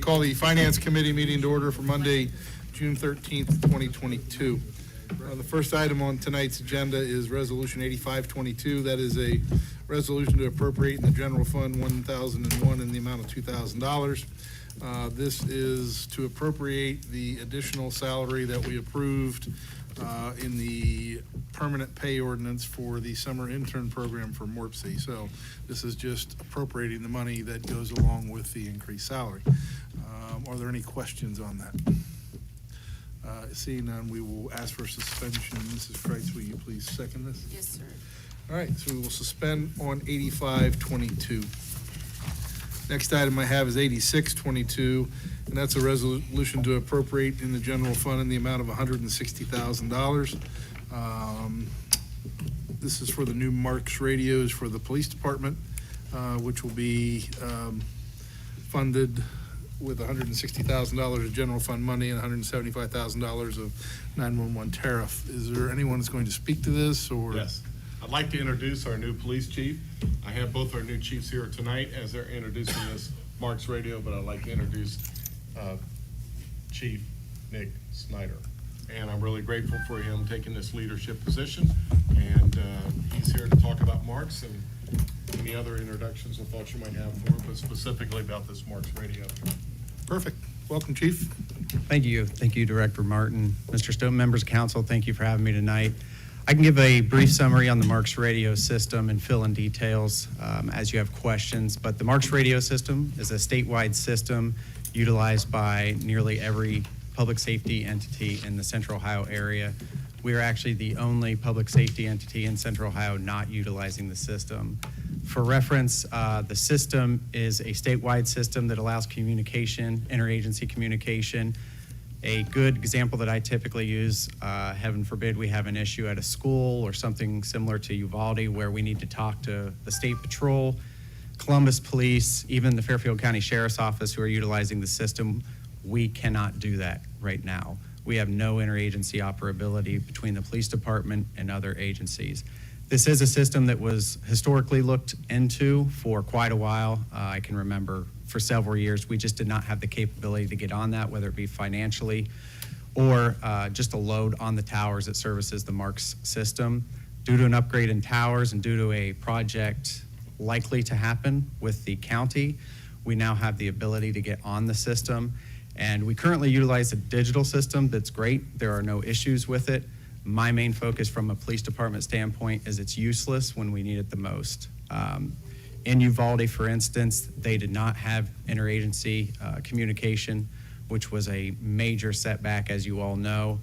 call the Finance Committee meeting to order for Monday, June 13th, 2022. The first item on tonight's agenda is Resolution 8522. That is a resolution to appropriate in the General Fund 1001 in the amount of $2,000. This is to appropriate the additional salary that we approved in the permanent pay ordinance for the summer intern program for MORPC. So this is just appropriating the money that goes along with the increased salary. Are there any questions on that? Seeing none, we will ask for suspension. Mrs. Kreitz, will you please second this? Yes, sir. All right, so we will suspend on 8522. Next item I have is 8622, and that's a resolution to appropriate in the general fund in the amount of $160,000. This is for the new Marks radios for the police department, which will be funded with $160,000 of general fund money and $175,000 of 911 tariff. Is there anyone that's going to speak to this, or? Yes. I'd like to introduce our new police chief. I have both our new chiefs here tonight as they're introducing this Marks radio, but I'd like to introduce Chief Nick Snyder. And I'm really grateful for him taking this leadership position. And he's here to talk about Marks and any other introductions or thoughts you might have for him, but specifically about this Marks radio. Perfect. Welcome, Chief. Thank you. Thank you, Director Martin. Mr. Stone, members of council, thank you for having me tonight. I can give a brief summary on the Marks radio system and fill in details as you have questions, but the Marks radio system is a statewide system utilized by nearly every public safety entity in the Central Ohio area. We are actually the only public safety entity in Central Ohio not utilizing the system. For reference, the system is a statewide system that allows communication, interagency communication. A good example that I typically use, heaven forbid we have an issue at a school or something similar to Uvalde where we need to talk to the State Patrol, Columbus Police, even the Fairfield County Sheriff's Office who are utilizing the system. We cannot do that right now. We have no interagency operability between the police department and other agencies. This is a system that was historically looked into for quite a while. I can remember for several years, we just did not have the capability to get on that, whether it be financially or just a load on the towers that services the Marks system. Due to an upgrade in towers and due to a project likely to happen with the county, we now have the ability to get on the system. And we currently utilize a digital system that's great. There are no issues with it. My main focus from a police department standpoint is it's useless when we need it the most. In Uvalde, for instance, they did not have interagency communication, which was a major setback, as you all know.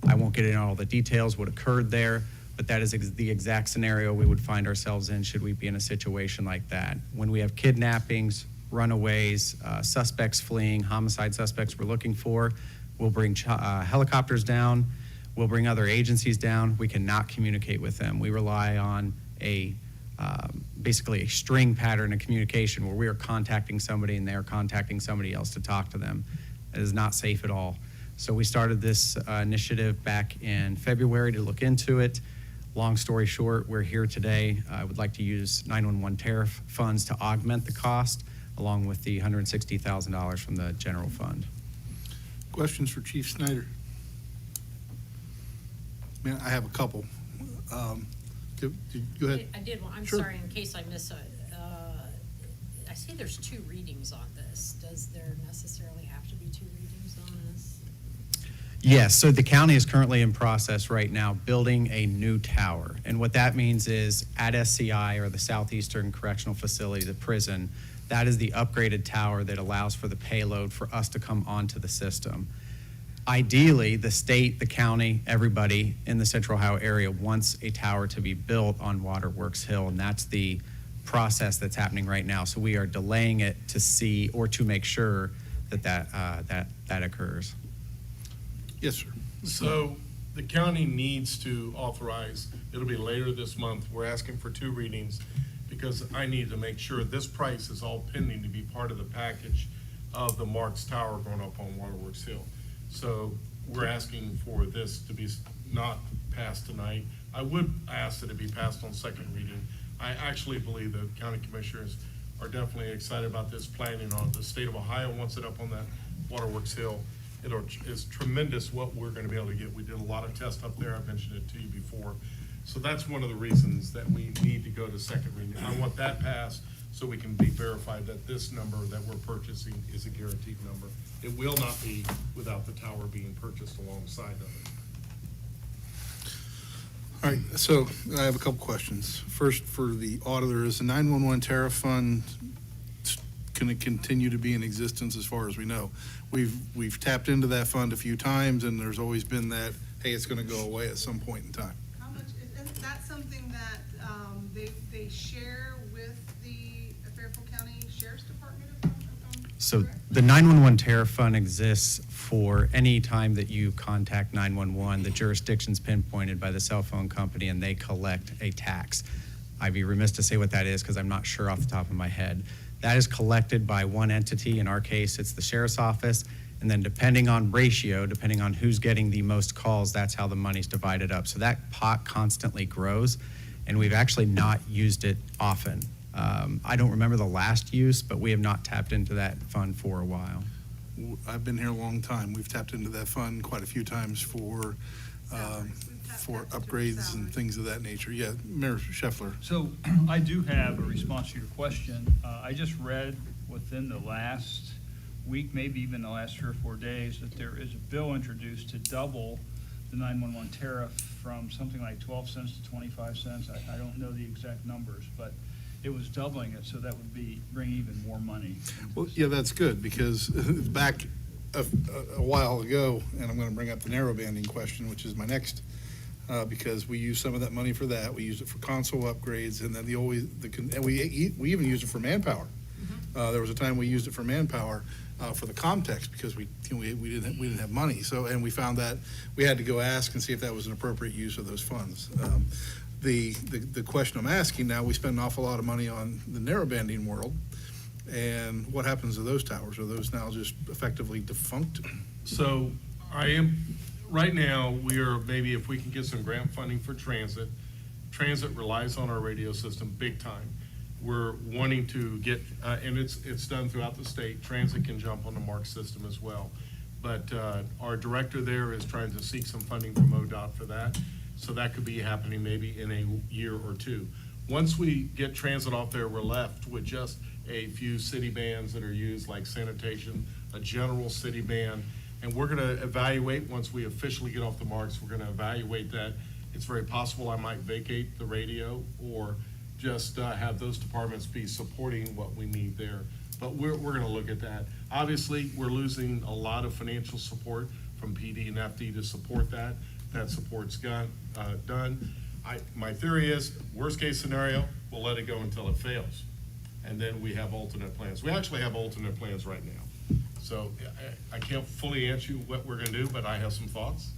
I won't get into all the details what occurred there, but that is the exact scenario we would find ourselves in should we be in a situation like that. When we have kidnappings, runaways, suspects fleeing, homicide suspects we're looking for, we'll bring helicopters down, we'll bring other agencies down. We cannot communicate with them. We rely on basically a string pattern of communication where we are contacting somebody and they're contacting somebody else to talk to them. It is not safe at all. So we started this initiative back in February to look into it. Long story short, we're here today. I would like to use 911 tariff funds to augment the cost along with the $160,000 from the general fund. Questions for Chief Snyder? Man, I have a couple. Go ahead. I did one. I'm Sure. sorry, in case I miss I see there's 2 readings on this. Does there necessarily have to be 2 readings on this? Yes, so the county is currently in process right now building a new tower. And what that means is at SCI, or the Southeastern Correctional Facility, the prison, that is the upgraded tower that allows for the payload for us to come onto the system. Ideally, the state, the county, everybody in the Central Ohio area wants a tower to be built on Waterworks Hill, and that's the process that's happening right now. So we are delaying it to see or to make sure that that occurs. Yes, sir. So the county needs to authorize, it'll be later this month, we're asking for 2 readings because I need to make sure this price is all pending to be part of the package of the Marks Tower going up on Waterworks Hill. So we're asking for this to be not passed tonight. I would ask that it be passed on second reading. I actually believe the county commissioners are definitely excited about this, planning on it. The state of Ohio wants it up on that Waterworks Hill. It's tremendous what we're gonna be able to get. We did a lot of tests up there. I mentioned it to you before. So that's one of the reasons that we need to go to second reading. I want that passed so we can be verified that this number that we're purchasing is a guaranteed number. It will not be without the tower being purchased alongside of it. All right, so I have a couple questions. First, for the auditor, is the 911 Tariff Fund going to continue to be in existence as far as we know? We've tapped into that fund a few times, and there's always been that, hey, it's going to go away at some point in time. How much, isn't that something that they share with the Fairfield County Sheriff's Department? So the 911 Tariff Fund exists for any time that you contact 911, the jurisdiction's pinpointed by the cell phone company and they collect a tax. I'd be remiss to say what that is because I'm not sure off the top of my head. That is collected by one entity. In our case, it's the sheriff's office. And then depending on ratio, depending on who's getting the most calls, that's how the money's divided up. So that pot constantly grows, and we've actually not used it often. I don't remember the last use, but we have not tapped into that fund for a while. I've been here a long time. We've tapped into that fund quite a few times for upgrades and things of that nature. Yeah, Mayor Scheffler. So I do have a response to your question. I just read within the last week, maybe even the last 3 or 4 days, that there is a bill introduced to double the 911 tariff from something like 12 cents to 25 cents. I don't know the exact numbers, but it was doubling it, so that would bring even more money. Well, yeah, that's good, because back a while ago, and I'm going to bring up the narrowbanding question, which is my next, because we used some of that money for that. We used it for console upgrades, and then and we even used it for manpower. There was a time we used it for manpower for the Comtex because we didn't have money. So, and we found that we had to go ask and see if that was an appropriate use of those funds. The question I'm asking now, we spend an awful lot of money on the narrowbanding world, and what happens to those towers? Are those now just effectively defunct? So right now, we are, maybe if we can get some grant funding for transit. Transit relies on our radio system big time. We're wanting to get, and it's done throughout the state. Transit can jump on the MARC system as well. But our director there is trying to seek some funding from ODOT for that. So that could be happening maybe in a year or two. Once we get transit off there, we're left with just a few city bands that are used, like sanitation, a general city band. And we're gonna evaluate, once we officially get off the marks, we're gonna evaluate that. It's very possible I might vacate the radio or just have those departments be supporting what we need there. But we're gonna look at that. Obviously, we're losing a lot of financial support from PD and FD to support that. That support's done. My theory is, worst case scenario, we'll let it go until it fails. And then we have alternate plans. We actually have alternate plans right now. So I can't fully answer you what we're gonna do, but I have some thoughts.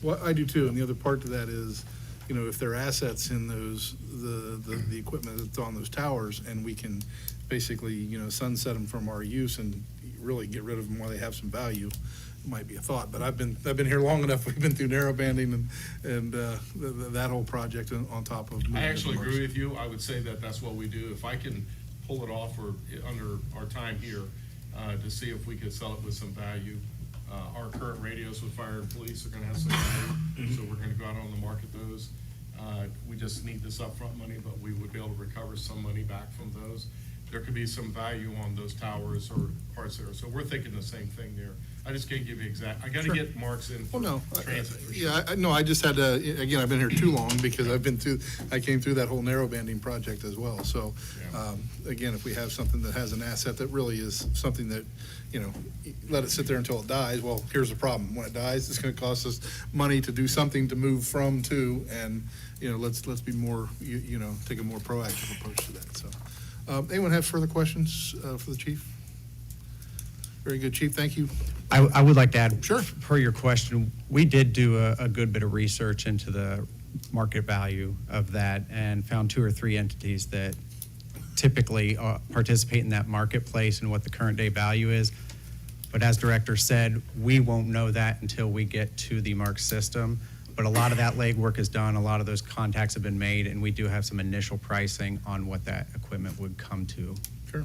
Well, I do too, and the other part to that is, you know, if there are assets in those, the equipment that's on those towers, and we can basically, you know, sunset them from our use and really get rid of them while they have some value, it might be a thought. But I've been here long enough. We've been through narrowbanding and that whole project on top of. I actually agree with you. I would say that that's what we do. If I can pull it off or under our time here, to see if we could sell it with some value. Our current radios with fire and police are gonna have some value, so we're gonna go out on the market those. We just need this upfront money, but we would be able to recover some money back from those. There could be some value on those towers or parts there, so we're thinking the same thing there. I just can't give you exact, I gotta get marks in for transit for sure. Yeah, no, I just had to, again, I've been here too long because I came through that whole narrowbanding project as well. So, again, if we have something that has an asset that really is something that, you know, let it sit there until it dies, well, here's the problem. When it dies, it's gonna cost us money to do something to move from to, and, you know, let's be more, you know, take a more proactive approach to that, so. Anyone have further questions for the chief? Very good, Chief, thank you. I would like to add, Sure. per your question, we did do a good bit of research into the market value of that and found 2 or 3 entities that typically participate in that marketplace and what the current day value is. But as Director said, we won't know that until we get to the MARC system. But a lot of that legwork is done, a lot of those contacts have been made, and we do have some initial pricing on what that equipment would come to. Sure.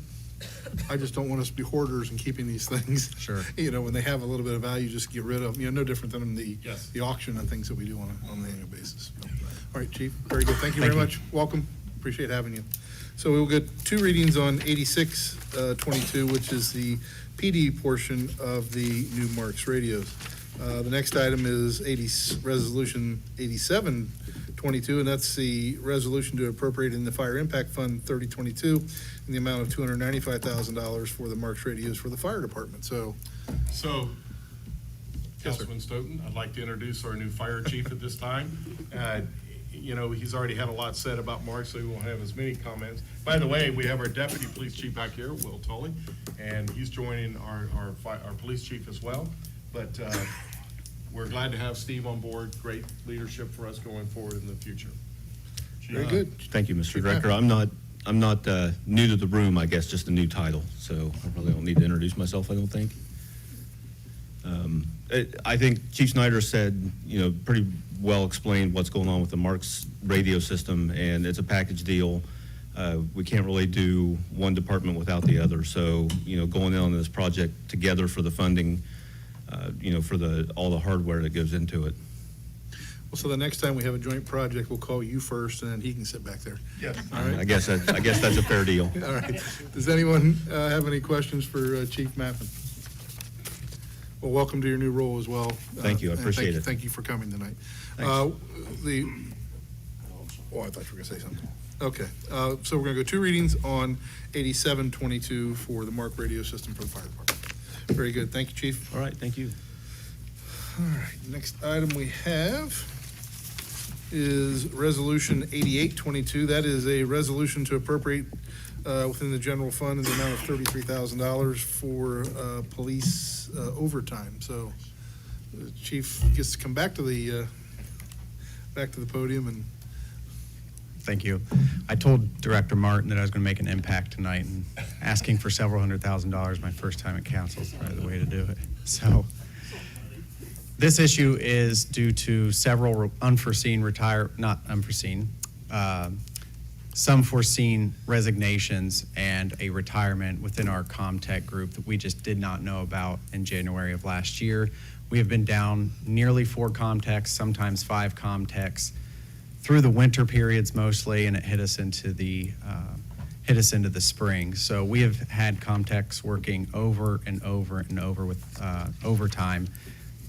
I just don't want us to be hoarders and keeping these things. Sure. You know, when they have a little bit of value, just get rid of them, you know, no different than Yes. the auction and things that we do on an annual basis. So, all right, Chief, very good. Thank you very Thank you. much. Welcome. Appreciate having you. So we'll get two readings on 8622, which is the PD portion of the new Marks radios. The next item is Resolution 8722, and that's the resolution to appropriate in the Fire Impact Fund 3022 in the amount of $295,000 for the Marks radios for the fire department. So, So, Yes, sir. Councilman Stoughton, I'd like to introduce our new fire chief at this time. You know, he's already had a lot said about Mark, so he won't have as many comments. By the way, we have our deputy police chief back here, Will Tully, and he's joining our police chief as well. But we're glad to have Steve on board. Great leadership for us going forward in the future. very good. Thank you, Mr. Chief Director. I'm not new to the room, I guess, just a new title, so I really don't need to introduce myself, I don't think. I think Chief Snyder said, you know, pretty well explained what's going on with the Marks radio system, and it's a package deal. We can't really do one department without the other, so, you know, going in on this project together for the funding, you know, for all the hardware that goes into it. Well, so the next time we have a joint project, we'll call you first, and then he can sit back there. Yes. All right? I guess that's a fair deal. All right. Does anyone have any questions for Chief Mappin? Well, welcome to your new role as well. Thank you. I And appreciate it. Thank you for coming tonight. Thanks. Oh, I thought you were going to say something. Okay, so we're going to go two readings on 8722 for the Mark radio system for the fire department. Very good. Thank you, Chief. All right, thank you. All right, next item we have is Resolution 8822. That is a resolution to appropriate within the general fund in the amount of $33,000 for police overtime. So the chief gets to come back to the podium and Thank you. I told Director Martin that I was going to make an impact tonight, and asking for several $100,000 my first time at council is probably the way to do it. So this issue is due to several some foreseen resignations and a retirement within our ComTech group that we just did not know about in January of last year. We have been down nearly 4 ComTechs, sometimes 5 ComTechs, through the winter periods mostly, and it hit us into the spring. So we have had ComTechs working over and over and over with overtime,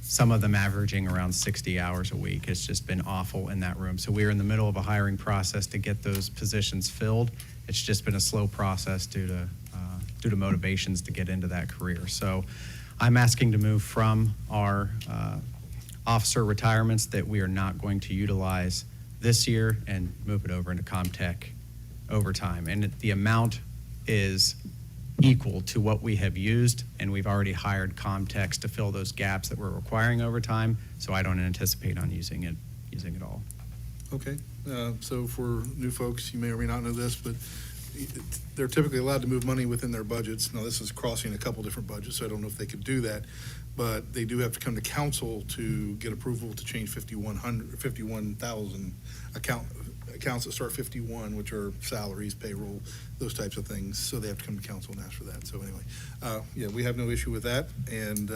some of them averaging around 60 hours a week. It's just been awful in that room. So we are in the middle of a hiring process to get those positions filled. It's just been a slow process due to motivations to get into that career. So I'm asking to move from our officer retirements that we are not going to utilize this year and move it over into ComTech overtime. And the amount is equal to what we have used, and we've already hired ComTechs to fill those gaps that we're requiring overtime, so I don't anticipate on using it all. okay. So for new folks, you may or may not know this, but they're typically allowed to move money within their budgets. Now, this is crossing a couple different budgets, so I don't know if they could do that, but they do have to come to council to get approval to change 51,000 accounts that start 51, which are salaries, payroll, those types of things. So they have to come to council and ask for that. So anyway, yeah, we have no issue with that, and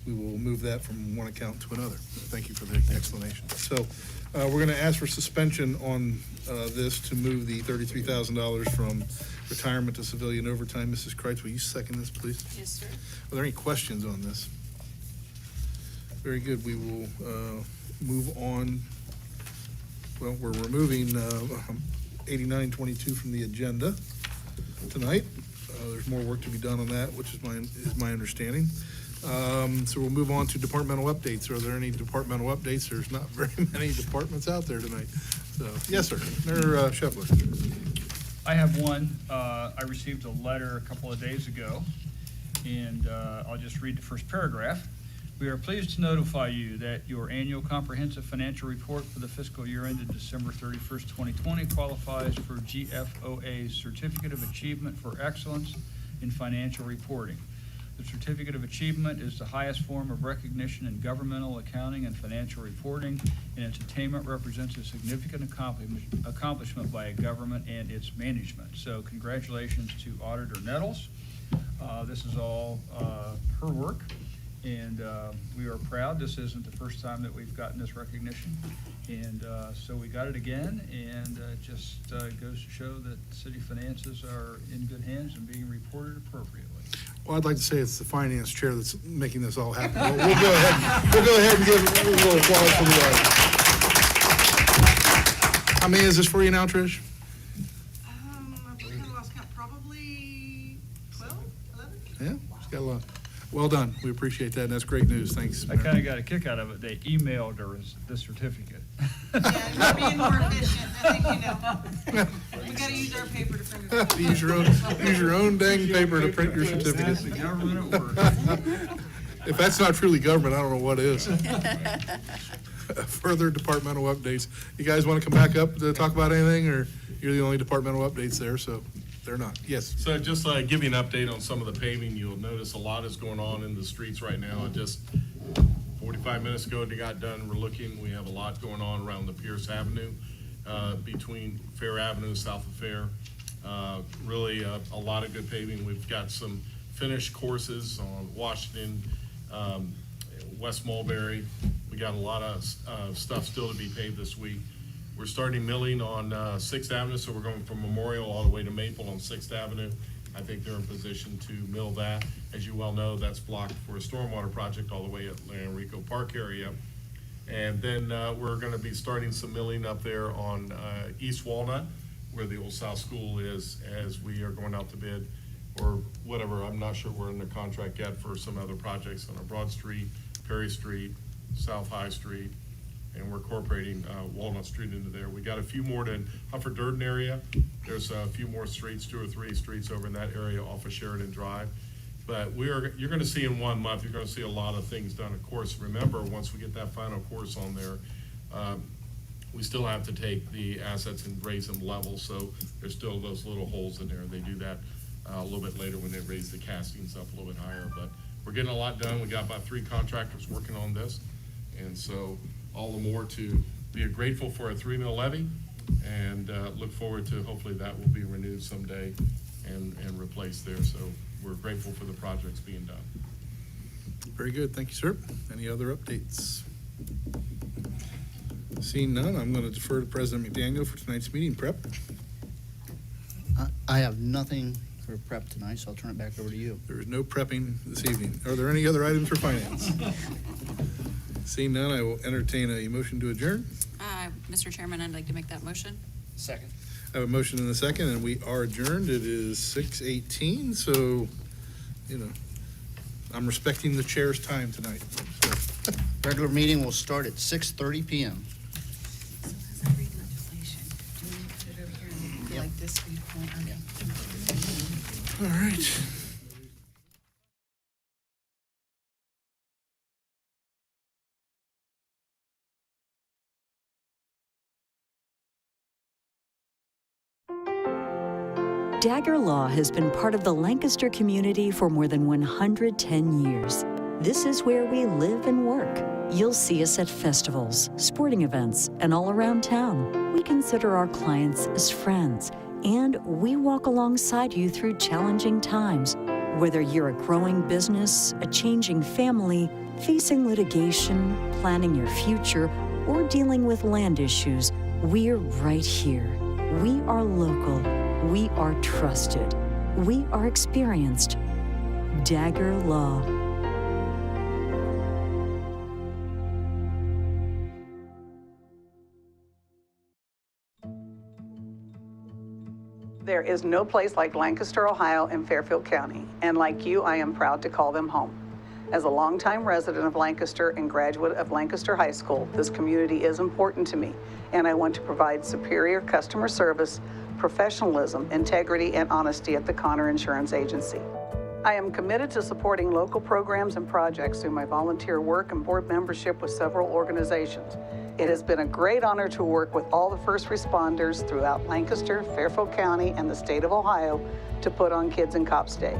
we will move that from one account to another. Thank you for the explanation. So we're going to ask for suspension on this to move the $33,000 from retirement to civilian overtime. Mrs. Kreitz, will you second this, please? Yes, sir. Are there any questions on this? Very good. We will move on. Well, we're removing 8922 from the agenda tonight. There's more work to be done on that, which is my understanding. So we'll move on to departmental updates. Are there any departmental updates? There's not very many departments out there tonight. So, yes, sir. Mayor Scheffler. I have one. I received a letter a couple of days ago, and I'll just read the first paragraph. We are pleased to notify you that your annual comprehensive financial report for the fiscal year ended December 31st, 2020 qualifies for GFOA's Certificate of Achievement for Excellence in Financial Reporting. The Certificate of Achievement is the highest form of recognition in governmental accounting and financial reporting, and its attainment represents a significant accomplishment by a government and its management. So congratulations to Auditor Nettles. This is all her work, and we are proud. This isn't the first time that we've gotten this recognition, and so we got it again, and it just goes to show that city finances are in good hands and being reported appropriately. Well, I'd like to say it's the finance chair that's making this all happen. We'll go ahead and give a little applause for the audience. How many is this for you now, Trish? I believe I lost count, probably 12, 11? Yeah, she's got a lot. Well done. We appreciate that, and that's great news. Thanks. I kind of got a kick out of it. They emailed her the certificate. Yeah, you're being more efficient, I think you know. We gotta use our paper to print it out. Use your own dang paper to print your That's certificates. the government at work. If that's not truly government, I don't know what is. Further departmental updates. You guys want to come back up to talk about anything, or you're the only departmental updates there, so they're not? Yes. So just give you an update on some of the paving. You'll notice a lot is going on in the streets right now. Just 45 minutes ago, they got done. We're looking, we have a lot going on around the Pierce Avenue, between Fair Avenue, south of Fair. Really a lot of good paving. We've got some finished courses on Washington, West Mulberry. We got a lot of stuff still to be paved this week. We're starting milling on 6th Avenue, so we're going from Memorial all the way to Maple on 6th Avenue. I think they're in position to mill that. As you well know, that's blocked for a stormwater project all the way at Enrico Park area. And then we're gonna be starting some milling up there on East Walnut, where the Old South School is, as we are going out to bid, or whatever. I'm not sure we're in the contract yet for some other projects on Broad Street, Perry Street, South High Street, and we're incorporating Walnut Street into there. We got a few more to Hufford Durden area. There's a few more streets, 2 or 3 streets over in that area off of Sheridan Drive. But you're gonna see in 1 month, you're gonna see a lot of things done. Of course, remember, once we get that final course on there, we still have to take the assets and raise them level, so there's still those little holes in there. They do that a little bit later when they raise the castings up a little bit higher, but we're getting a lot done. We got about 3 contractors working on this, and so all the more to be grateful for a 3 mil levy, and look forward to hopefully that will be renewed someday and replaced there. So we're grateful for the projects being done. Very good. Thank you, sir. Any other updates? Seeing none, I'm going to defer to President McDaniel for tonight's meeting prep. I have nothing for prep tonight, so I'll turn it back over to you. There is no prepping this evening. Are there any other items for finance? Seeing none, I will entertain a motion to adjourn. Mr. Chairman, I'd like to make that motion. Second. I have a motion and a second, and we are adjourned. It is 6:18, so, I'm respecting the chair's time tonight. So, Regular meeting will start at 6:30 PM. So as I read legislation, do we put it over here and feel like this viewpoint? Okay. all right. Dagger Law has been part of the Lancaster community for more than 110 years. This is where we live and work. You'll see us at festivals, sporting events, and all around town. We consider our clients as friends, and we walk alongside you through challenging times. Whether you're a growing business, a changing family, facing litigation, planning your future, or dealing with land issues, we're right here. We are local. We are trusted. We are experienced. Dagger Law. There is no place like Lancaster, Ohio, and Fairfield County, and like you, I am proud to call them home. As a longtime resident of Lancaster and graduate of Lancaster High School, this community is important to me, and I want to provide superior customer service, professionalism, integrity, and honesty at the Connor Insurance Agency. I am committed to supporting local programs and projects through my volunteer work and board membership with several organizations. It has been a great honor to work with all the first responders throughout Lancaster, Fairfield County, and the state of Ohio to put on Kids and Cops Day.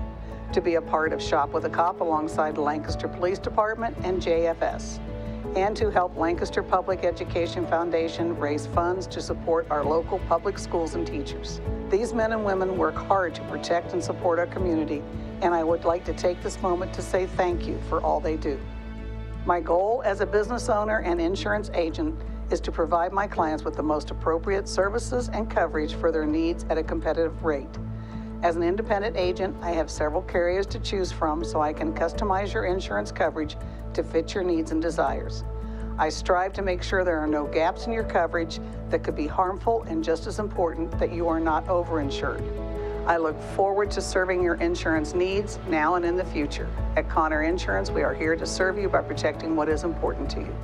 to be a part of Shop with a Cop alongside the Lancaster Police Department and JFS, and to help Lancaster Public Education Foundation raise funds to support our local public schools and teachers. These men and women work hard to protect and support our community, and I would like to take this moment to say thank you for all they do. My goal as a business owner and insurance agent is to provide my clients with the most appropriate services and coverage for their needs at a competitive rate. As an independent agent, I have several carriers to choose from so I can customize your insurance coverage to fit your needs and desires. I strive to make sure there are no gaps in your coverage that could be harmful, and just as important, that you are not overinsured. I look forward to serving your insurance needs now and in the future. At Connor Insurance, we are here to serve you by protecting what is important to you.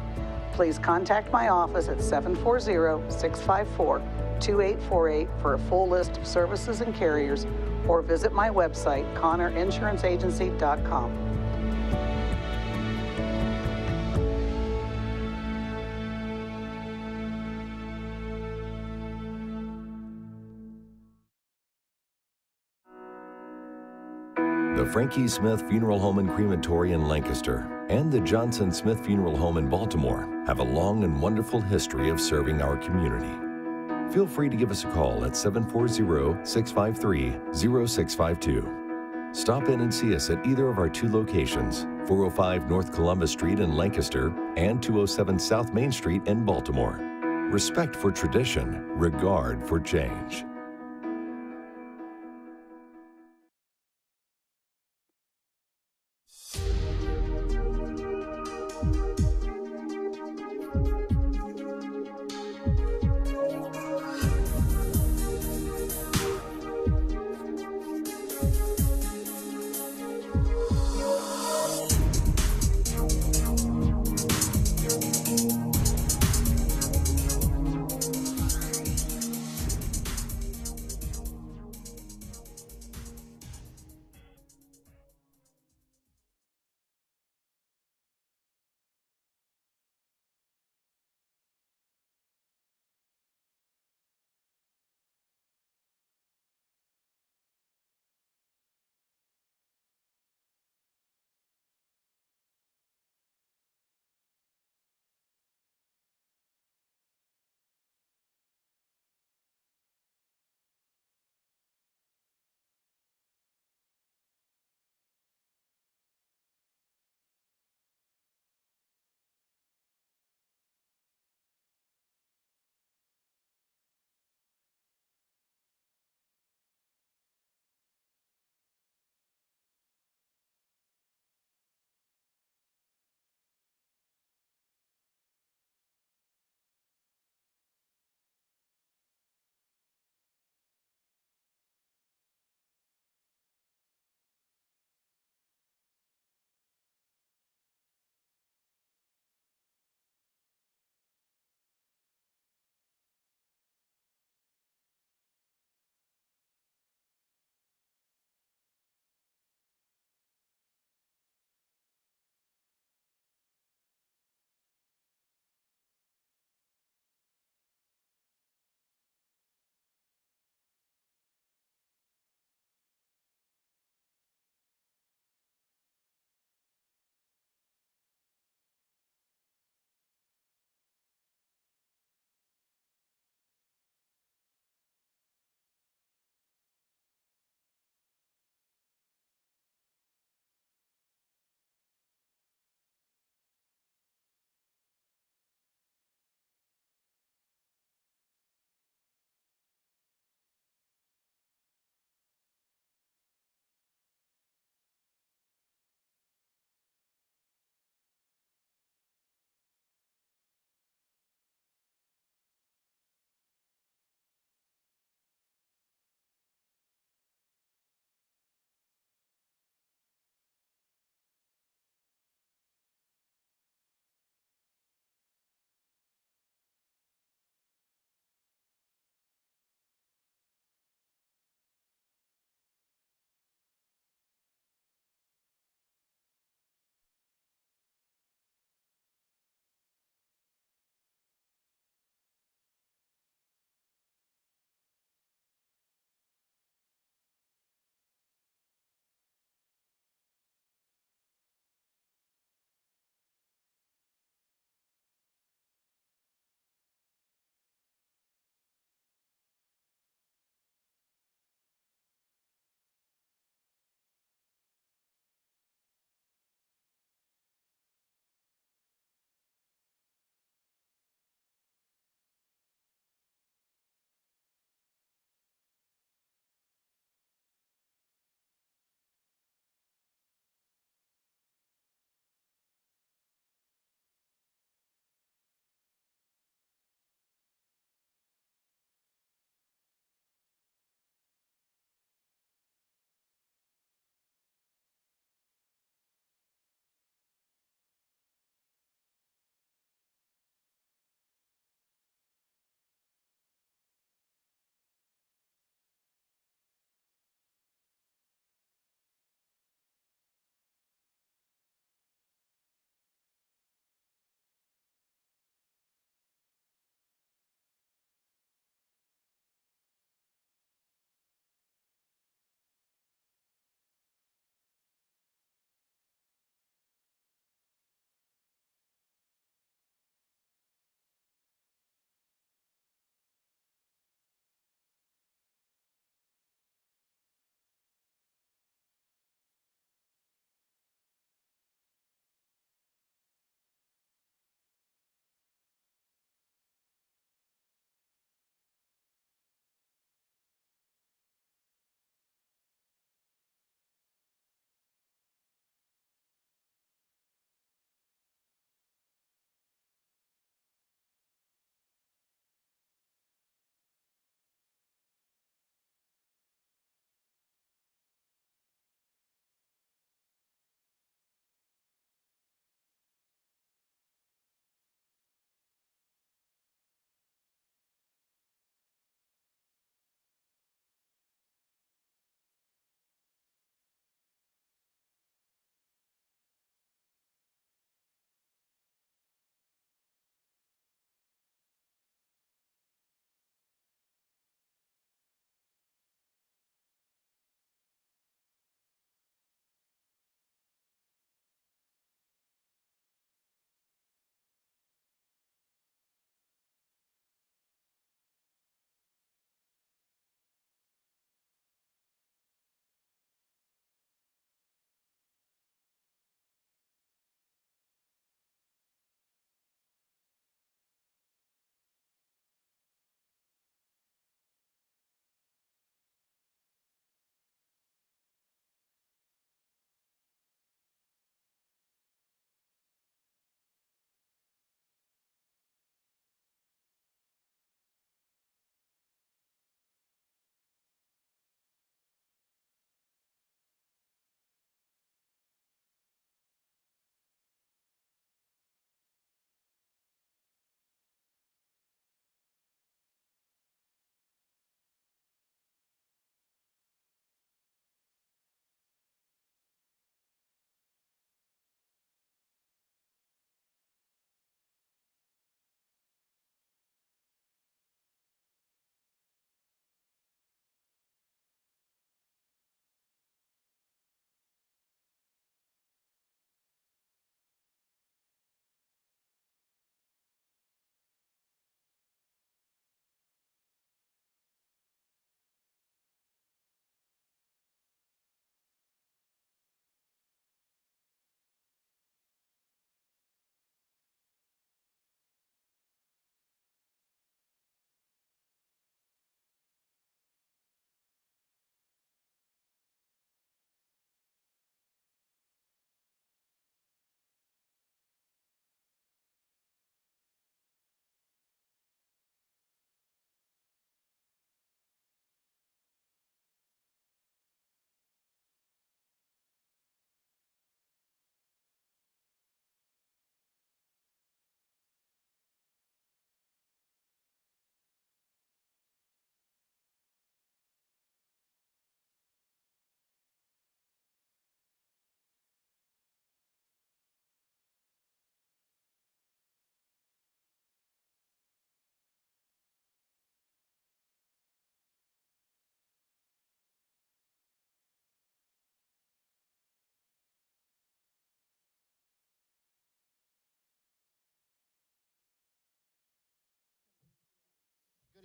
Please contact my office at 740-654-2848 for a full list of services and carriers, or visit my website, ConnorInsuranceAgency.com. The Frankie Smith Funeral Home and Crematory in Lancaster and the Johnson Smith Funeral Home in Baltimore have a long and wonderful history of serving our community. Feel free to give us a call at 740-653-0652. Stop in and see us at either of our two locations, 405 North Columbus Street in Lancaster and 207 South Main Street in Baltimore. Respect for tradition, regard for change.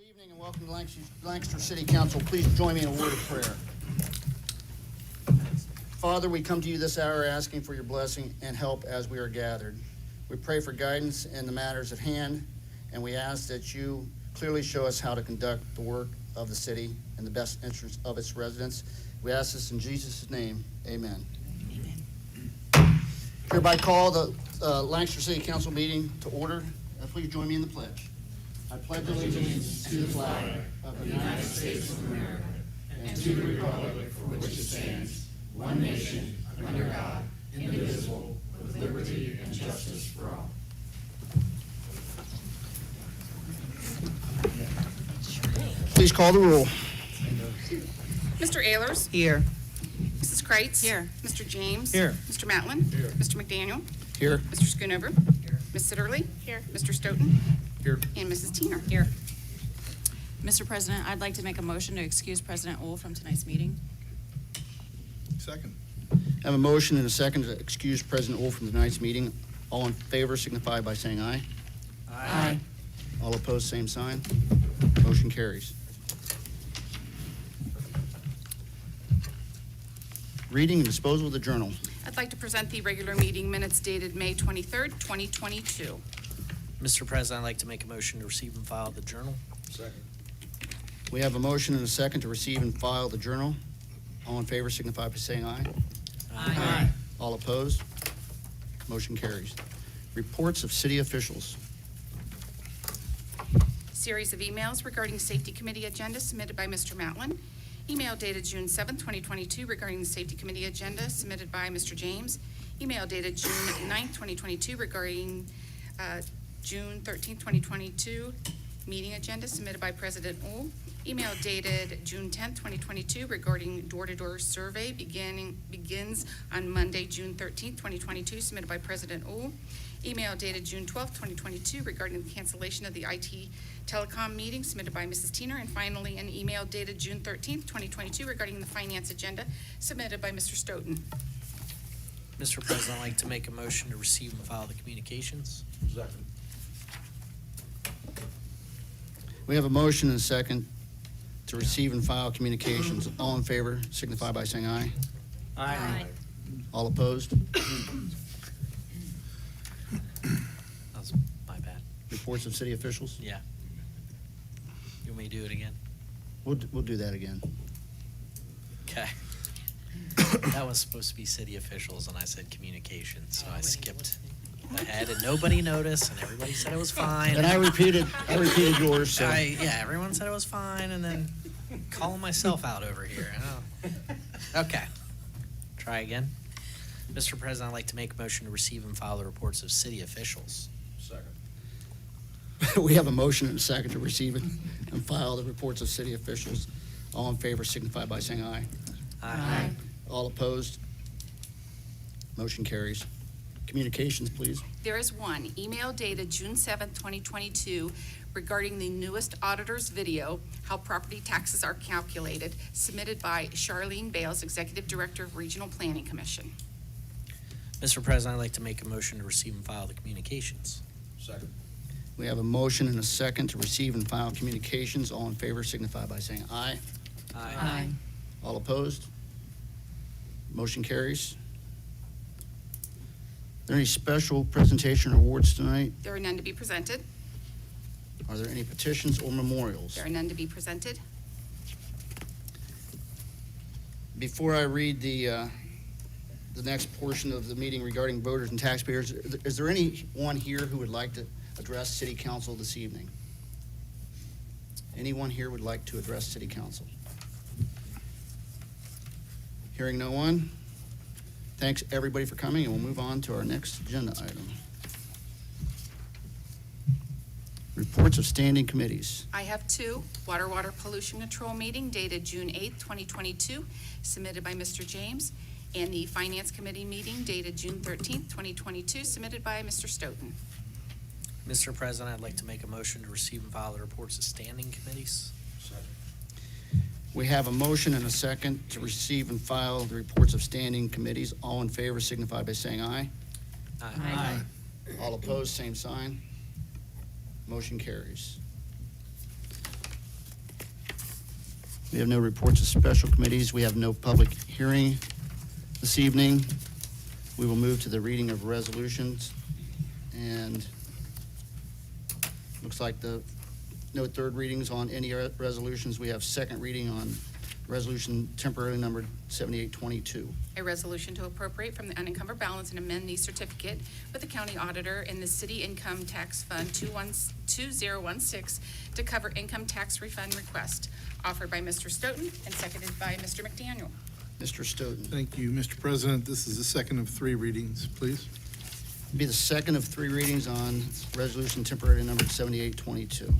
evening and welcome to Lancaster City Council. Please join me in a word of prayer. Father, we come to you this hour asking for your blessing and help as we are gathered. We pray for guidance in the matters at hand, and we ask that you clearly show us how to conduct the work of the city in the best interest of its residents. We ask this in Jesus' name. Amen. Hereby call the Lancaster City Council meeting to order. Please join me in the pledge. I pledge allegiance to the flag of the United States of America and to the republic for which it stands, one nation, under God, indivisible, with liberty and justice for all. Please call the roll. Mr. Ayers? Here. Mrs. Kreitz? Here. Mr. James? Here. Mr. Matlin? Here. Mr. McDaniel? Here. Mr. Schoonover? Here. Ms. Sitterly? Here. Mr. Stoughton? Here. And Mrs. Teener? Here. Mr. President, I'd like to make a motion to excuse President Ohl from tonight's meeting. Second. I have a motion and a second to excuse President Ohl from tonight's meeting. All in favor signify by saying aye. Aye. All opposed, same sign. Motion carries. Reading and disposal of the journal. I'd like to present the regular meeting minutes dated May 23rd, 2022. Mr. President, I'd like to make a motion to receive and file the journal. Second. We have a motion and a second to receive and file the journal. All in favor signify by saying aye. Aye. All opposed? Motion carries. Reports of city officials. Series of emails regarding Safety Committee agenda submitted by Mr. Matlin. Email dated June 7th, 2022 regarding the Safety Committee agenda submitted by Mr. James. Email dated June 9th, 2022 regarding June 13th, 2022 meeting agenda submitted by President Ohl. Email dated June 10th, 2022 regarding door-to-door survey begins on Monday, June 13th, 2022 submitted by President Ohl. Email dated June 12th, 2022 regarding the cancellation of the IT telecom meeting submitted by Mrs. Teener. And finally, an email dated June 13th, 2022 regarding the finance agenda submitted by Mr. Stoughton. Mr. President, I'd like to make a motion to receive and file the communications. Second. We have a motion and a second to receive and file communications. All in favor signify by saying aye. Aye. All opposed? That was my bad. Reports of city officials. Yeah. You want me to do it again? We'll do that again. Okay. That was supposed to be city officials, and I said communications, so I skipped ahead, and nobody noticed, and everybody said it was fine. And I repeated yours, so. Yeah, everyone said it was fine, and then calling myself out over here. Oh. Okay. Try again. Mr. President, I'd like to make a motion to receive and file the reports of city officials. Second. We have a motion and a second to receive and file the reports of city officials. All in favor signify by saying aye. Aye. All opposed? Motion carries. Communications, please. There is one email dated June 7th, 2022 regarding the newest auditor's video, how property taxes are calculated, submitted by Charlene Bales, Executive Director of Regional Planning Commission. Mr. President, I'd like to make a motion to receive and file the communications. Second. We have a motion and a second to receive and file communications. All in favor signify by saying aye. Aye. All opposed? Motion carries. Are there any special presentation or awards tonight? There are none to be presented. Are there any petitions or memorials? There are none to be presented. Before I read the next portion of the meeting regarding voters and taxpayers, is there anyone here who would like to address City Council this evening? Anyone here would like to address City Council? Hearing no one, thanks everybody for coming, and we'll move on to our next agenda item. Reports of standing committees. I have two. Water Pollution Control meeting dated June 8th, 2022, submitted by Mr. James, and the Finance Committee meeting dated June 13th, 2022, submitted by Mr. Stoughton. Mr. President, I'd like to make a motion to receive and file the reports of standing committees. Second. We have a motion and a second to receive and file the reports of standing committees. All in favor signify by saying aye. Aye. All opposed, same sign. Motion carries. We have no reports of special committees. We have no public hearing this evening. We will move to the reading of resolutions. And looks like no third readings on any resolutions. We have second reading on resolution temporarily numbered 7822. A resolution to appropriate from the unencumbered balance and amend the certificate with the county auditor in the city income tax fund 2016 to cover income tax refund request, offered by Mr. Stoughton and seconded by Mr. McDaniel. Mr. Stoughton. Thank you, Mr. President. This is the second of three readings, please. Be the second of three readings on resolution temporarily numbered 7822.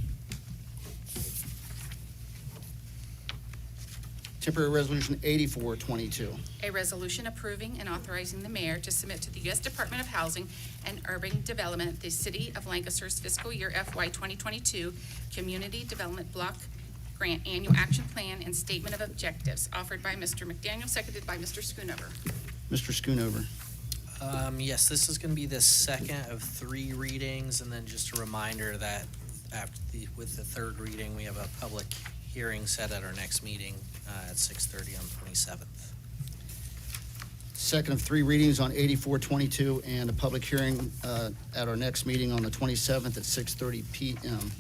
Temporary resolution 8422. A resolution approving and authorizing the mayor to submit to the U.S. Department of Housing and Urban Development the City of Lancaster's fiscal year FY 2022 Community Development Block Grant Annual Action Plan and Statement of Objectives, offered by Mr. McDaniel, seconded by Mr. Schoonover. Mr. Schoonover. Yes, this is going to be the second of three readings, and then just a reminder that with the third reading, we have a public hearing set at our next meeting at 6:30 on the 27th. Second of three readings on 8422 and a public hearing at our next meeting on the 27th at 6:30 p.m.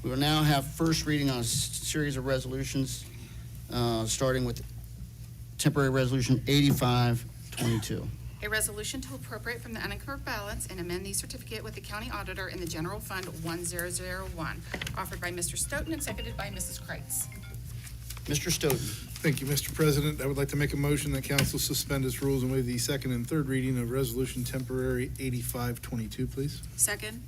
We will now have first reading on a series of resolutions, starting with temporary resolution 8522. A resolution to appropriate from the unencumbered balance and amend the certificate with the county auditor in the general fund 1001, offered by Mr. Stoughton and seconded by Mrs. Kreitz. Mr. Stoughton. Thank you, Mr. President. I would like to make a motion that council suspend its rules and waive the second and third reading of resolution temporary 8522, please. Second.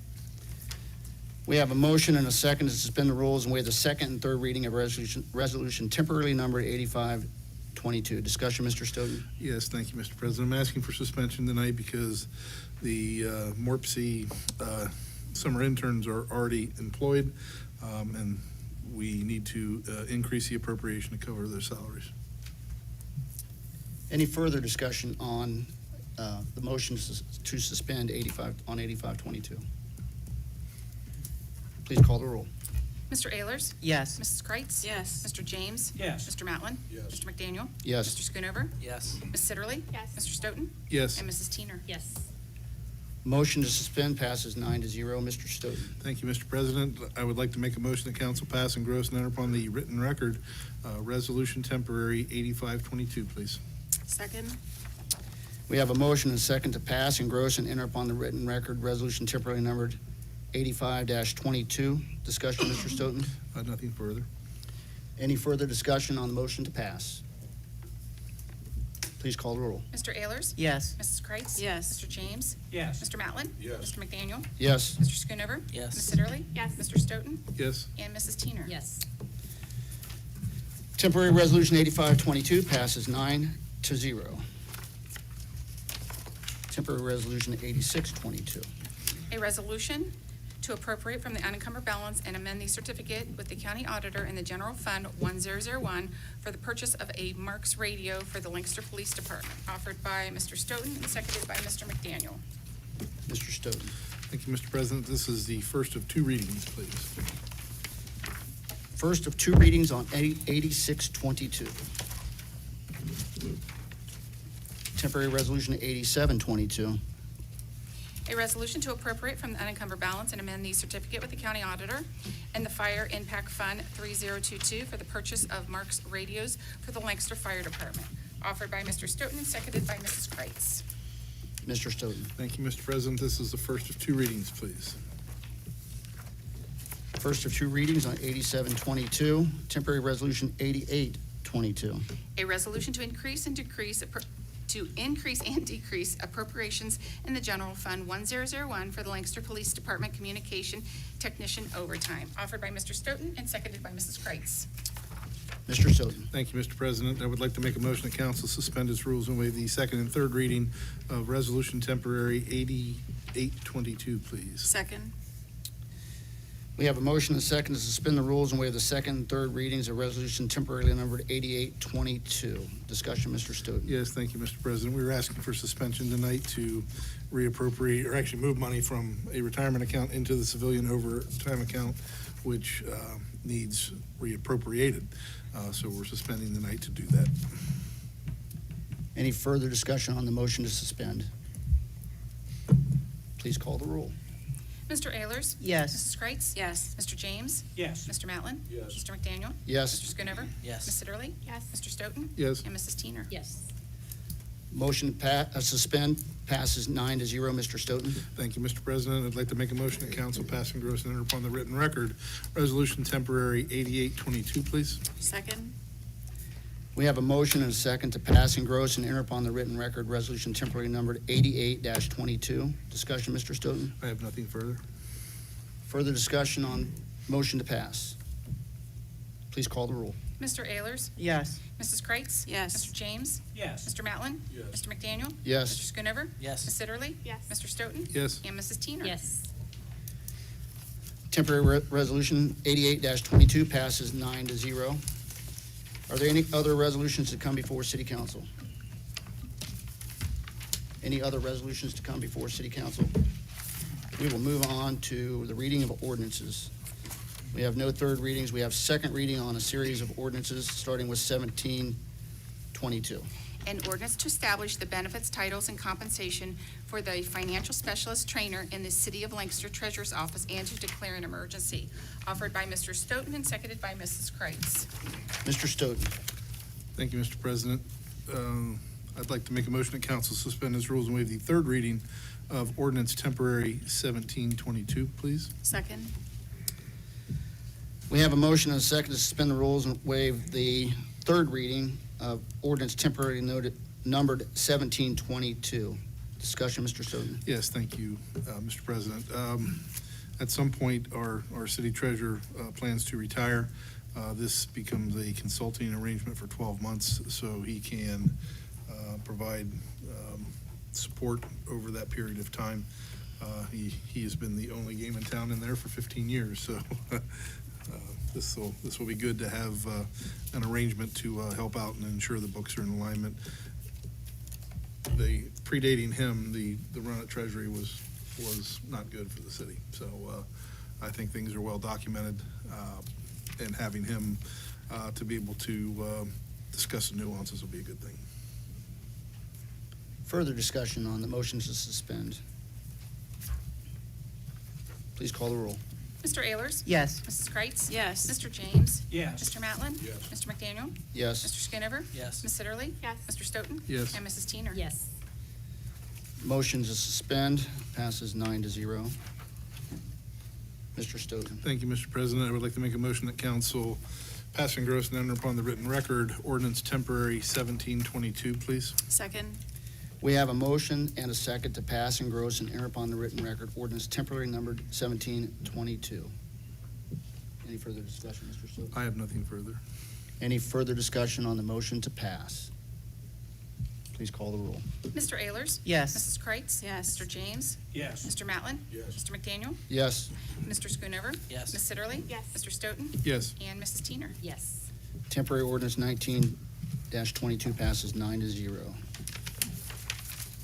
We have a motion and a second to suspend the rules and waive the second and third reading of resolution temporarily numbered 8522. Discussion, Mr. Stoughton. Yes, thank you, Mr. President. I'm asking for suspension tonight because the MORPC summer interns are already employed, and we need to increase the appropriation to cover their salaries. Any further discussion on the motions to suspend 8522? Please call the roll. Mr. Ehlers? Yes. Mrs. Kreitz? Yes. Mr. James? Yes. Mr. Matlin? Yes. Mr. McDaniel? Yes. Mr. Schoonover? Yes. Ms. Sitterly? Yes. Mr. Stoughton? Yes. And Mrs. Teener? Yes. Motion to suspend passes 9-0. Mr. Stoughton. Thank you, Mr. President. I would like to make a motion that council pass, engross, and enter upon the written record resolution temporary 8522, please. Second. We have a motion and a second to pass, engross, and enter upon the written record resolution temporarily numbered 85-22. Discussion, Mr. Stoughton. Nothing further. Any further discussion on the motion to pass? Please call the roll. Mr. Ehlers? Yes. Mrs. Kreitz? Yes. Mr. James? Yes. Mr. Matlin? Yes. Mr. McDaniel? Yes. Mr. Schoonover? Yes. Ms. Sitterly? Yes. Mr. Stoughton? Yes. And Mrs. Teener? Yes. Temporary resolution 8522 passes 9-0. Temporary resolution 8622. A resolution to appropriate from the unencumbered balance and amend the certificate with the county auditor in the general fund 1001 for the purchase of a Marks radio for the Lancaster Police Department, offered by Mr. Stoughton and seconded by Mr. McDaniel. Mr. Stoughton. Thank you, Mr. President. This is the first of two readings, please. First of two readings on 8622. Temporary resolution 8722. A resolution to appropriate from the unencumbered balance and amend the certificate with the county auditor and the Fire Impact Fund 3022 for the purchase of Marks radios for the Lancaster Fire Department, offered by Mr. Stoughton and seconded by Mrs. Kreitz. Mr. Stoughton. Thank you, Mr. President. This is the first of two readings, please. First of two readings on 8722. Temporary resolution 8822. A resolution to increase and decrease appropriations in the general fund 1001 for the Lancaster Police Department Communication Technician overtime, offered by Mr. Stoughton and seconded by Mrs. Kreitz. Mr. Stoughton. Thank you, Mr. President. I would like to make a motion that council suspend its rules and waive the second and third reading of resolution temporary 8822, please. Second. We have a motion and a second to suspend the rules and waive the second and third readings of resolution temporarily numbered 8822. Discussion, Mr. Stoughton. Yes, thank you, Mr. President. We were asking for suspension tonight to reappropriate, or actually move money from a retirement account into the civilian overtime account which needs reappropriated. So we're suspending the night to do that. Any further discussion on the motion to suspend? Please call the roll. Mr. Ayers? Yes. Mrs. Kreitz? Yes. Mr. James? Yes. Mr. Matlin? Yes. Mr. McDaniel? Yes. Mr. Schoonover? Yes. Ms. Sitterly? Yes. Mr. Stoughton? Yes. And Mrs. Teener? Yes. Motion to suspend passes 9-0. Mr. Stoughton. Thank you, Mr. President. I'd like to make a motion that council pass, engross, and enter upon the written record Resolution Temporary 8822, please. Second? We have a motion and a second to pass, engross, and enter upon the written record Resolution temporary numbered 88-22. Discussion, Mr. Stoughton. I have nothing further. Further discussion on motion to pass. Please call the roll. Mr. Ayers? Yes. Mrs. Kreitz? Yes. Mr. James? Yes. Mr. Matlin? Yes. Mr. McDaniel? Yes. Mr. Schoonover? Yes. Ms. Sitterly? Yes. Mr. Stoughton? Yes. And Mrs. Teener? Yes. Temporary resolution 88-22 passes 9-0. Are there any other resolutions to come before City Council? Any other resolutions to come before City Council? We will move on to the reading of ordinances. We have no third readings. We have second reading on a series of ordinances, starting with 1722. An ordinance to establish the benefits, titles, and compensation for the financial specialist trainer in the City of Lancaster Treasurer's Office and to declare an emergency. Offered by Mr. Stoughton and seconded by Mrs. Kreitz. Mr. Stoughton. Thank you, Mr. President. I'd like to make a motion that council suspend its rules and waive the third reading of ordinance temporary 1722, please. Second? We have a motion and a second to suspend the rules and waive the third reading of ordinance temporarily numbered 1722. Discussion, Mr. Stoughton. Yes, thank you, Mr. President. At some point, our city treasurer plans to retire. This becomes a consulting arrangement for 12 months, so he can provide support over that period of time. He has been the only game in town in there for 15 years, so this will be good to have an arrangement to help out and ensure the books are in alignment. Predating him, the run at Treasury was not good for the city. So I think things are well documented, and having him to be able to discuss the nuances will be a good thing. Further discussion on the motion to suspend. Please call the roll. Mr. Ayers? Yes. Mrs. Kreitz? Yes. Mr. James? Yes. Mr. Matlin? Yes. Mr. McDaniel? Yes. Mr. Schoonover? Yes. Ms. Sitterly? Yes. Mr. Stoughton? Yes. And Mrs. Teener? Yes. Motion to suspend passes 9-0. Mr. Stoughton. Thank you, Mr. President. I would like to make a motion that council pass, engross, and enter upon the written record ordinance temporary 1722, please. Second? We have a motion and a second to pass, engross, and enter upon the written record ordinance temporary numbered 1722. Any further discussion, Mr. Stoughton? I have nothing further. Any further discussion on the motion to pass? Please call the roll. Mr. Ayers? Yes. Mrs. Kreitz? Yes. Mr. James? Yes. Mr. Matlin? Yes. Mr. McDaniel? Yes. Mr. Schoonover? Yes. Ms. Sitterly? Yes. Mr. Stoughton? Yes. And Mrs. Teener? Yes. Temporary ordinance 19-22 passes 9-0.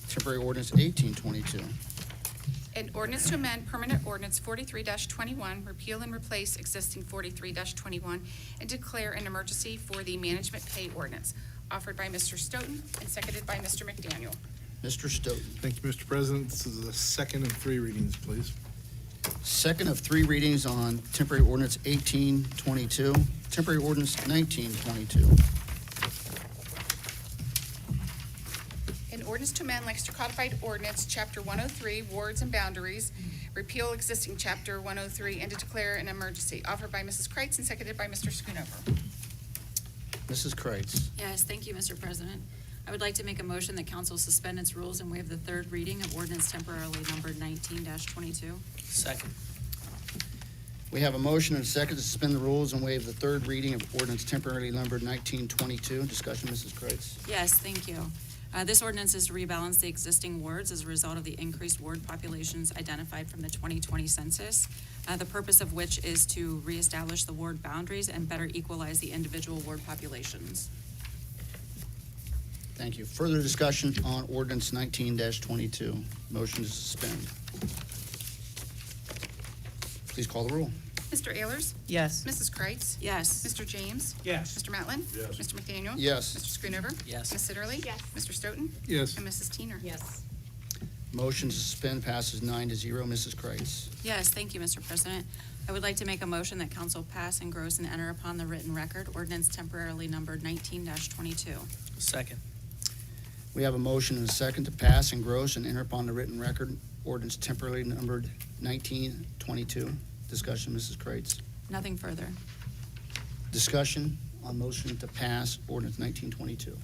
Temporary ordinance 1822. An ordinance to amend permanent ordinance 43-21, repeal and replace existing 43-21, and declare an emergency for the management pay ordinance. Offered by Mr. Stoughton and seconded by Mr. McDaniel. Mr. Stoughton. Thank you, Mr. President. This is the second of three readings, please. Second of three readings on temporary ordinance 1822. Temporary ordinance 1922. An ordinance to amend Lancaster Codified Ordinance, Chapter 103, Wards and Boundaries, repeal existing Chapter 103, and to declare an emergency. Offered by Mrs. Kreitz and seconded by Mr. Schoonover. Mrs. Kreitz. Yes, thank you, Mr. President. I would like to make a motion that council suspend its rules and waive the third reading of ordinance temporarily numbered 19-22. Second? We have a motion and a second to suspend the rules and waive the third reading of ordinance temporarily numbered 1922. Discussion, Mrs. Kreitz. Yes, thank you. This ordinance is to rebalance the existing wards as a result of the increased ward populations identified from the 2020 census, the purpose of which is to reestablish the ward boundaries and better equalize the individual ward populations. Thank you. Further discussion on ordinance 19-22. Motion to suspend. Please call the roll. Mr. Ayers? Yes. Mrs. Kreitz? Yes. Mr. James? Yes. Mr. Matlin? Yes. Mr. McDaniel? Yes. Mr. Schoonover? Yes. Ms. Sitterly? Yes. Mr. Stoughton? Yes. And Mrs. Teener? Yes. Motion to suspend passes 9-0. Mrs. Kreitz. Yes, thank you, Mr. President. I would like to make a motion that council pass, engross, and enter upon the written record ordinance temporarily numbered 19-22. Second. We have a motion and a second to pass, engross, and enter upon the written record ordinance temporarily numbered 1922. Discussion, Mrs. Kreitz. Nothing further. Discussion on motion to pass ordinance 1922.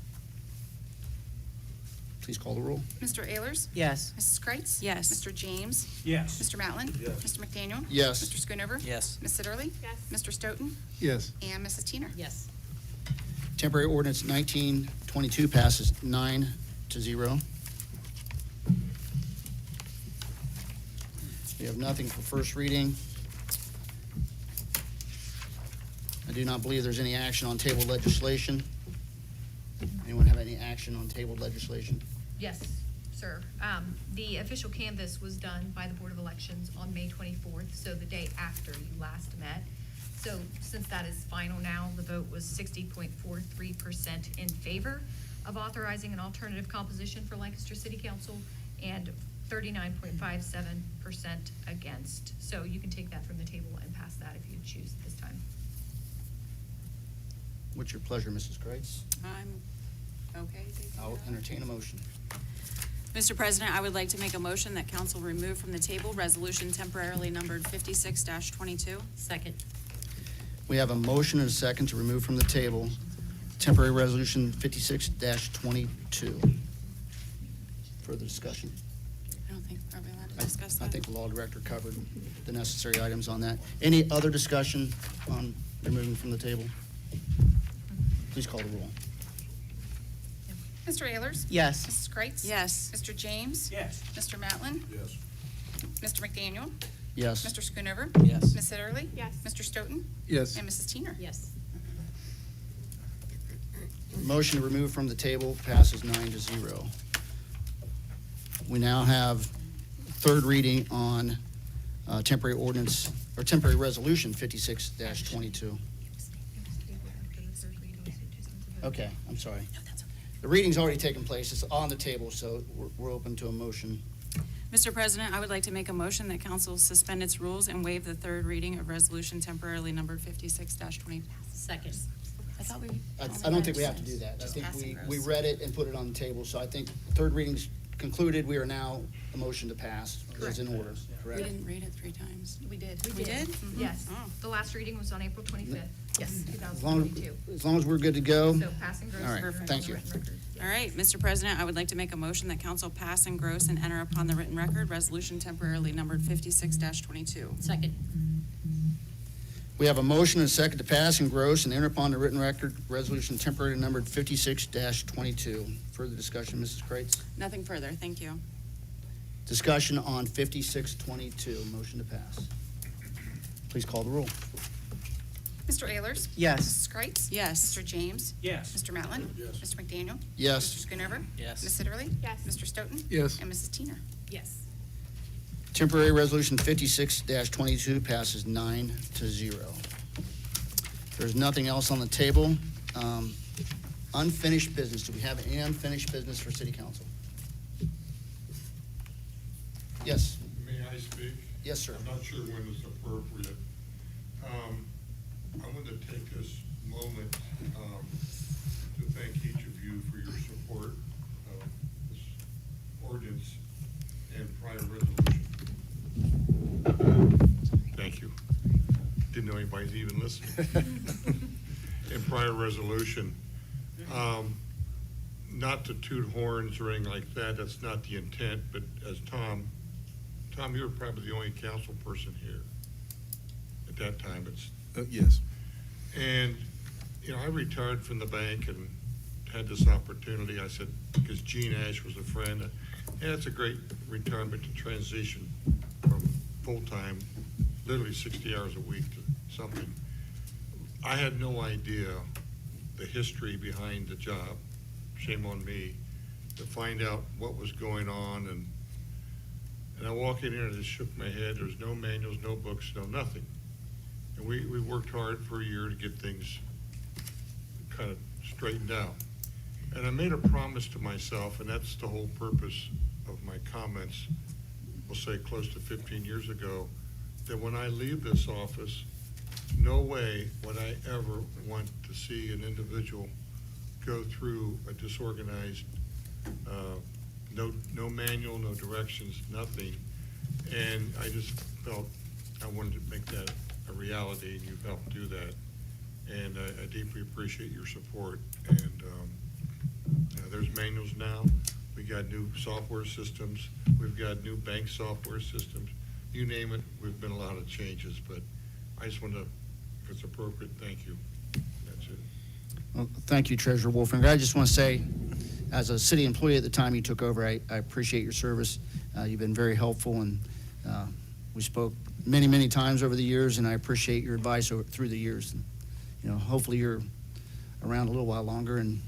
Please call the roll. Mr. Ayers? Yes. Mrs. Kreitz? Yes. Mr. James? Yes. Mr. Matlin? Yes. Mr. McDaniel? Yes. Mr. Schoonover? Yes. Ms. Sitterly? Yes. Mr. Stoughton? Yes. And Mrs. Teener? Yes. Temporary ordinance 1922 passes 9-0. We have nothing for first reading. I do not believe there's any action on tabled legislation. Anyone have any action on tabled legislation? Yes, sir. The official canvass was done by the Board of Elections on May 24th, so the day after you last met. So since that is final now, the vote was 60.43% in favor of authorizing an alternative composition for Lancaster City Council and 39.57% against. So you can take that from the table and pass that if you choose this time. What's your pleasure, Mrs. Kreitz? I'm okay. taking I'll that. entertain a motion. Mr. President, I would like to make a motion that council remove from the table resolution temporarily numbered 56-22. Second. We have a motion and a second to remove from the table temporary resolution 56-22. Further discussion? I don't think, are we allowed to discuss that? I think the law director covered the necessary items on that. Any other discussion on removing from the table? Please call the roll. Mr. Ayers? Yes. Mrs. Kreitz? Yes. Mr. James? Yes. Mr. Matlin? Yes. Mr. McDaniel? Yes. Mr. Schoonover? Yes. Ms. Sitterly? Yes. Mr. Stoughton? Yes. And Mrs. Teener? Yes. Motion to remove from the table passes 9-0. We now have third reading on temporary ordinance, or temporary resolution 56-22. Okay, I'm sorry. The reading's already taken place. It's on the table, so we're open to a motion. Mr. President, I would like to make a motion that council suspend its rules and waive the third reading of resolution temporarily numbered 56-20. Second. I thought we. I don't think we have to do that. I think we read it and put it on the table, so I think third reading's concluded. We are now a motion to pass. It's in order, We correct? didn't read it 3 times. We did. We did? Yes. Oh. The last reading was on April 25th. Yes, As long 2022. as we're good to go. So pass and gross. All right, and enter thank on the you. written record. All right, Mr. President, I would like to make a motion that council pass, engross, and enter upon the written record resolution temporarily numbered 56-22. Second. We have a motion and a second to pass, engross, and enter upon the written record resolution temporarily numbered 56-22. Further discussion, Mrs. Kreitz? Nothing further, thank you. Discussion on 56-22. Motion to pass. Please call the roll. Mr. Ayers? Yes. Mrs. Kreitz? Yes. Mr. James? Yes. Mr. Matlin? Yes. Mr. McDaniel? Mr. Yes. Schoonover? Yes. Ms. Sitterly? Yes. Mr. Stoughton? Yes. And Mrs. Teener? Yes. Temporary resolution 56-22 passes 9-0. There's nothing else on the table. Unfinished business. Do we have any unfinished business for city council? Yes. May I speak? Yes, sir. I'm not sure when it's appropriate. I want to take this moment to thank each of you for your support of this ordinance and prior resolution. Thank you. Didn't know anybody's even listening. In prior resolution, not to toot horns or anything like that, that's not the intent, but as Tom, you were probably the only council person here at that time. Yes. And, I retired from the bank and had this opportunity. I said, because Gene Ash was a friend, yeah, it's a great retirement to transition from full-time, literally 60 hours a week to something. I had no idea the history behind the job. Shame on me to find out what was going on. And I walk in here and I just shook my head. There's no manuals, no books, no nothing. And we worked hard for a year to get things kind of straightened out. And I made a promise to myself, and that's the whole purpose of my comments, we'll say close to 15 years ago, that when I leave this office, no way would I ever want to see an individual go through a disorganized, no manual, no directions, nothing. And I just felt I wanted to make that a reality, and you've helped do that. And I deeply appreciate your support. And there's manuals now. We got new software systems. We've got new bank software systems. You name it, we've been a lot of changes, but I just want to, if it's appropriate, thank you. That's it. Well, thank you, Treasurer Wolfinger. I just want to say, as a city employee at the time you took over, I appreciate your service. You've been very helpful, and we spoke many, many times over the years, and I appreciate your advice through the years. And, you know, hopefully you're around a little while longer, and,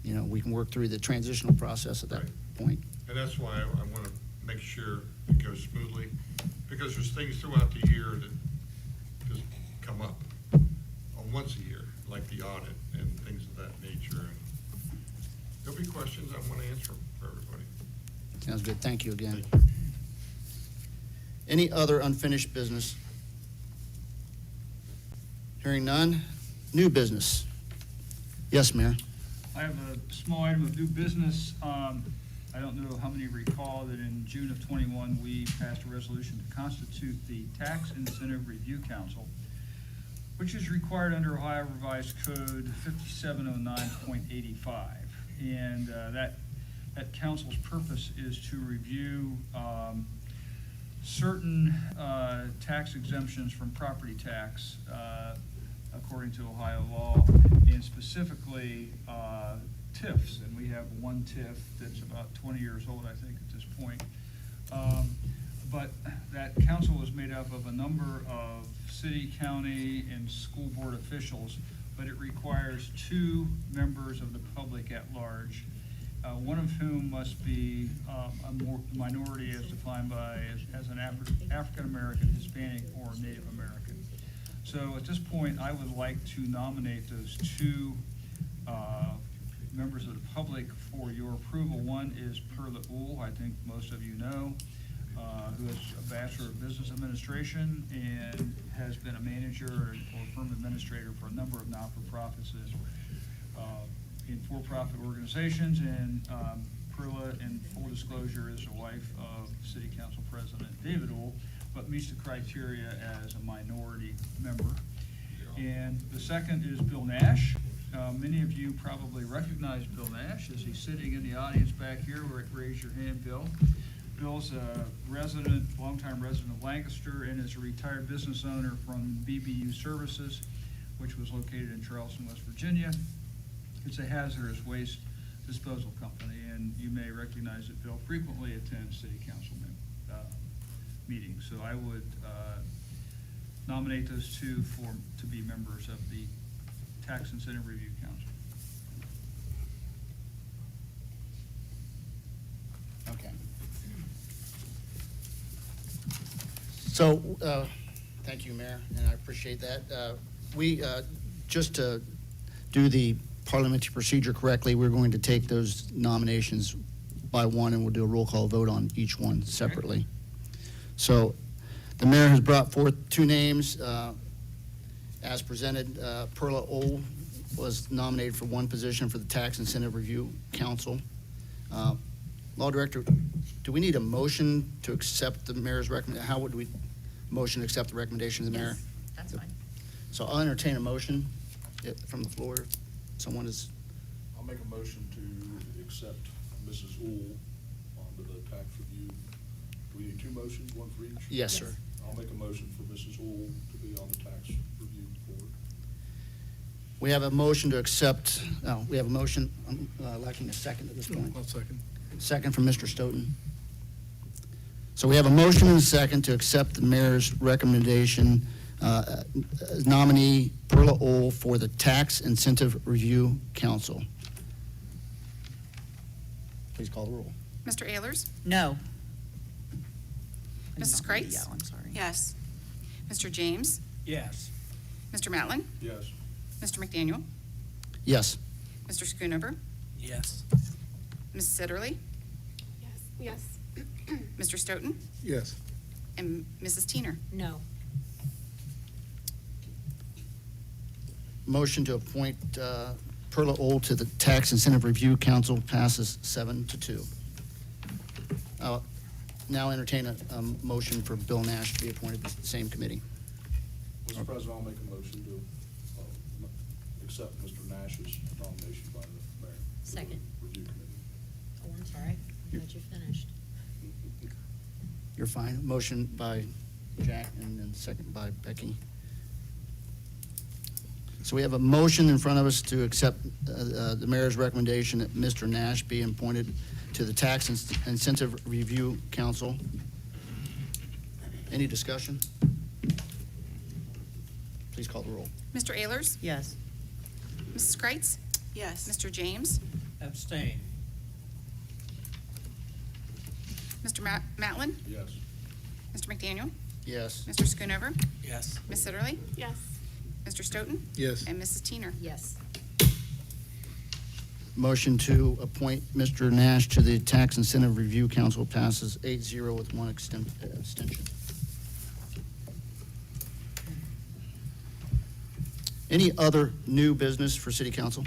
you know, we can work through the transitional process at that point. And that's why I want to make sure it goes smoothly, because there's things throughout the year that just come up once a year, like the audit and things of that nature. And there'll be questions I want to answer for everybody. Sounds good. Thank you again. Thank you. Any other unfinished business? Hearing none. New business. Yes, Mayor. I have a small item of new business. I don't know how many recall that in June of '21, we passed a resolution to constitute the Tax Incentive Review Council, which is required under Ohio Revised Code 5709.85. And that council's purpose is to review certain tax exemptions from property tax according to Ohio law, and specifically TIFs. And we have one TIF that's about 20 years old, I think, at this point. But that council is made up of a number of city, county, and school board officials, but it requires 2 members of the public at large, one of whom must be a minority as defined by as an African-American, Hispanic, or Native American. So at this point, I would like to nominate those 2 members of the public for your approval. One is Perla Uhl, I think most of you know, who is a Bachelor of Business Administration and has been a manager or firm administrator for a number of not-for-profits in for-profit organizations. And Perla, in full disclosure, is the wife of City Council President David Uhl, but meets the criteria as a minority member. And the second is Bill Nash. Many of you probably recognize Bill Nash as he's sitting in the audience back here. Raise your hand, Bill. Bill's a longtime resident of Lancaster, and is a retired business owner from BBU Services, which was located in Charleston, West Virginia. It's a hazardous waste disposal company, and you may recognize that Bill frequently attends city council meetings. So I would nominate those 2 to be members of the Tax Incentive Review Council. Okay. So, thank you, Mayor, and I appreciate that. We, just to do the parliamentary procedure correctly, we're going to take those nominations by one, and we'll do a roll call vote on each one separately. Okay. So, the mayor has brought forth 2 names as presented. Perla Uhl was nominated for 1 position for the Tax Incentive Review Council. Law Director, do we need a motion to accept the mayor's recommendation? How would we motion to accept the recommendation of the mayor? Yes, that's fine. So I'll entertain a motion from the floor. Someone is. I'll make a motion to accept Mrs. Uhl onto the tax review. Do we need 2 motions, 1 for each? Yes, sir. I'll make a motion for Mrs. Uhl to be on the tax review board. We have a motion to accept, we have a motion, lacking a second at this point. I'll second. Second from Mr. Stoughton. So we have a motion and a second to accept the mayor's recommendation, nominee Perla Uhl for the Tax Incentive Review Council. Please call the roll. Mr. Ehlers? No. Mrs. Kreitz? I'm sorry. Yes. Mr. James? Yes. Mr. Matlin? Yes. Mr. McDaniel? Yes. Mr. Schoonover? Yes. Mrs. Sitterly? Yes. Mr. Stoughton? Yes. And Mrs. Teener? No. Motion to appoint Perla Old to the Tax Incentive Review Council passes 7-2. I'll now entertain a motion for Bill Nash to be appointed to the same committee. Mr. President, I'll make a motion to accept Mr. Nash's nomination by the mayor. for the Second. Review committee. Oh, I'm sorry. I thought you finished. You're fine. Motion by Jack and then second by Becky. So we have a motion in front of us to accept the mayor's recommendation that Mr. Nash be appointed to the Tax Incentive Review Council. Any discussion? Please call the roll. Mr. Ayers? Yes. Mrs. Kreitz? Yes. Mr. James? Abstain. Mr. Matlin? Yes. Mr. McDaniel? Yes. Mr. Schoonover? Yes. Ms. Sitterly? Yes. Mr. Stoughton? Yes. And Mrs. Teener? Yes. Motion to appoint Mr. Nash to the Tax Incentive Review Council passes 8-0 with one abstention. Any other new business for City Council?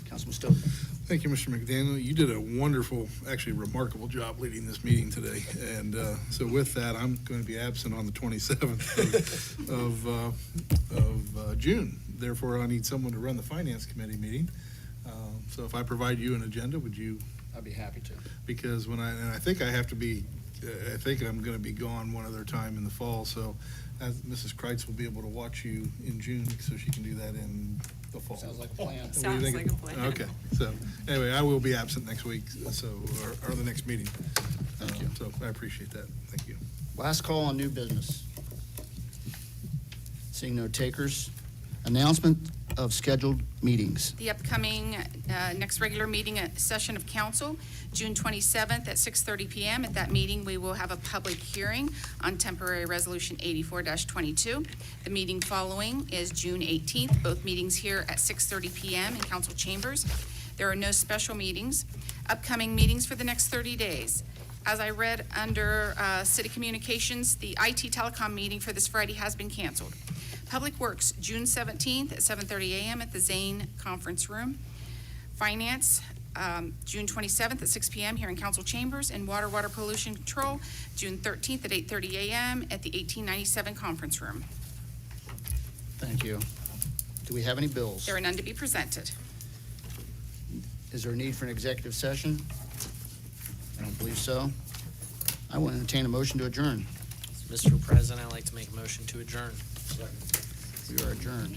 Councilman Stoughton. Thank you, Mr. McDaniel. You did a wonderful, actually remarkable job leading this meeting today. And so with that, I'm going to be absent on the 27th of June. Therefore, I need someone to run the Finance Committee meeting. So if I provide you an agenda, would you? I'd be happy to. Because and I think I have to be, I think I'm going to be gone one other time in the fall. So as Mrs. Kreitz will be able to watch you in June, so she can do that in the fall. Sounds like a plan. What do you Sounds think? like a plan. Okay, so anyway, I will be absent next week, so, or the next meeting. Thank you. So I appreciate that. Thank you. Last call on new business. Seeing no takers. Announcement of scheduled meetings. The upcoming next regular meeting session of council, June 27th at 6:30 PM. At that meeting, we will have a public hearing on temporary resolution 84-22. The meeting following is June 18th, both meetings here at 6:30 PM in council chambers. There are no special meetings. Upcoming meetings for the next 30 days. As I read under city communications, the IT telecom meeting for this Friday has been canceled. Public Works, June 17th at 7:30 AM at the Zane Conference Room. Finance, June 27th at 6 PM here in council chambers. And Water Pollution Control, June 13th at 8:30 AM at the 1897 Conference Room. Thank you. Do we have any bills? There are none to be presented. Is there a need for an executive session? I don't believe so. I will entertain a motion to adjourn. Mr. President, I'd like to make a motion to adjourn. We are adjourned.